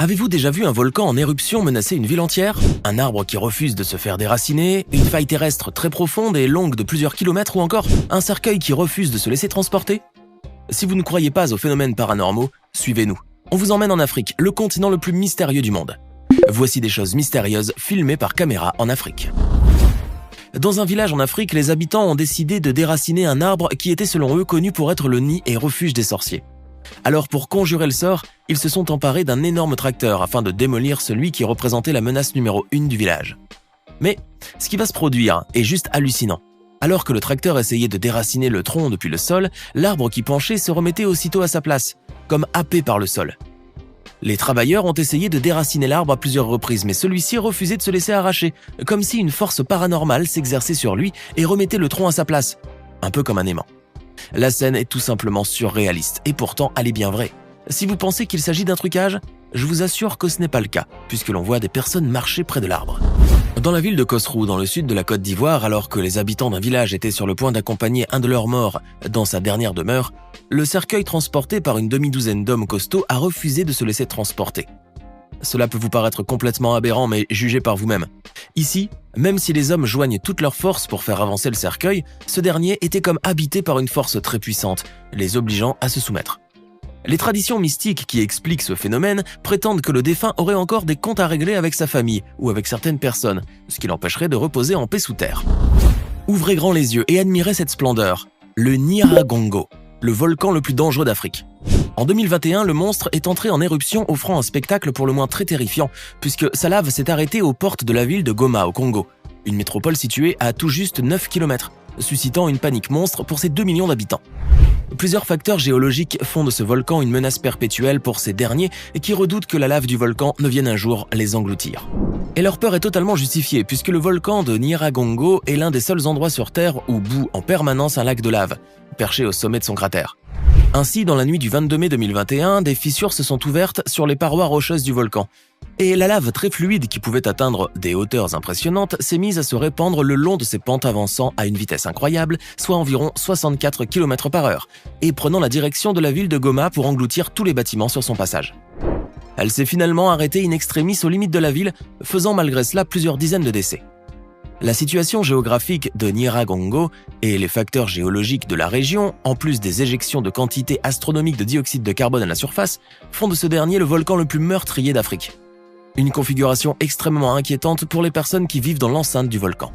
Avez-vous déjà vu un volcan en éruption menacer une ville entière? Un arbre qui refuse de se faire déraciner, une faille terrestre très profonde et longue de plusieurs kilomètres ou encore un cercueil qui refuse de se laisser transporter? Si vous ne croyez pas aux phénomènes paranormaux, suivez-nous. On vous emmène en Afrique, le continent le plus mystérieux du monde. Voici des choses mystérieuses filmées par caméra en Afrique. Dans un village en Afrique, les habitants ont décidé de déraciner un arbre qui était selon eux connu pour être le nid et refuge des sorciers. Alors pour conjurer le sort, ils se sont emparés d'un énorme tracteur afin de démolir celui qui représentait la menace numéro 1 du village. Mais ce qui va se produire est juste hallucinant. Alors que le tracteur essayait de déraciner le tronc depuis le sol, l'arbre qui penchait se remettait aussitôt à sa place, comme happé par le sol. Les travailleurs ont essayé de déraciner l'arbre à plusieurs reprises, mais celui-ci refusait de se laisser arracher, comme si une force paranormale s'exerçait sur lui et remettait le tronc à sa place, un peu comme un aimant. La scène est tout simplement surréaliste, et pourtant elle est bien vraie. Si vous pensez qu'il s'agit d'un trucage, je vous assure que ce n'est pas le cas, puisque l'on voit des personnes marcher près de l'arbre. Dans la ville de Kosrou, dans le sud de la Côte d'Ivoire, alors que les habitants d'un village étaient sur le point d'accompagner un de leurs morts dans sa dernière demeure, le cercueil transporté par une demi-douzaine d'hommes costauds a refusé de se laisser transporter. Cela peut vous paraître complètement aberrant, mais jugez par vous-même. Ici, même si les hommes joignent toutes leurs forces pour faire avancer le cercueil, ce dernier était comme habité par une force très puissante, les obligeant à se soumettre. Les traditions mystiques qui expliquent ce phénomène prétendent que le défunt aurait encore des comptes à régler avec sa famille ou avec certaines personnes, ce qui l'empêcherait de reposer en paix sous terre. Ouvrez grand les yeux et admirez cette splendeur, le Nyiragongo, le volcan le plus dangereux d'Afrique. En 2021, le monstre est entré en éruption, offrant un spectacle pour le moins très terrifiant, puisque sa lave s'est arrêtée aux portes de la ville de Goma au Congo, une métropole située à tout juste 9 km, suscitant une panique monstre pour ses 2 millions d'habitants. Plusieurs facteurs géologiques font de ce volcan une menace perpétuelle pour ces derniers et qui redoutent que la lave du volcan ne vienne un jour les engloutir. Et leur peur est totalement justifiée puisque le volcan de Nyiragongo est l'un des seuls endroits sur Terre où bout en permanence un lac de lave, perché au sommet de son cratère. Ainsi, dans la nuit du 22 mai 2021, des fissures se sont ouvertes sur les parois rocheuses du volcan. Et la lave très fluide qui pouvait atteindre des hauteurs impressionnantes s'est mise à se répandre le long de ces pentes avançant à une vitesse incroyable, soit environ 64 km/h, et prenant la direction de la ville de Goma pour engloutir tous les bâtiments sur son passage. Elle s'est finalement arrêtée in extremis aux limites de la ville, faisant malgré cela plusieurs dizaines de décès. La situation géographique de Nyiragongo et les facteurs géologiques de la région, en plus des éjections de quantités astronomiques de dioxyde de carbone à la surface, font de ce dernier le volcan le plus meurtrier d'Afrique. Une configuration extrêmement inquiétante pour les personnes qui vivent dans l'enceinte du volcan.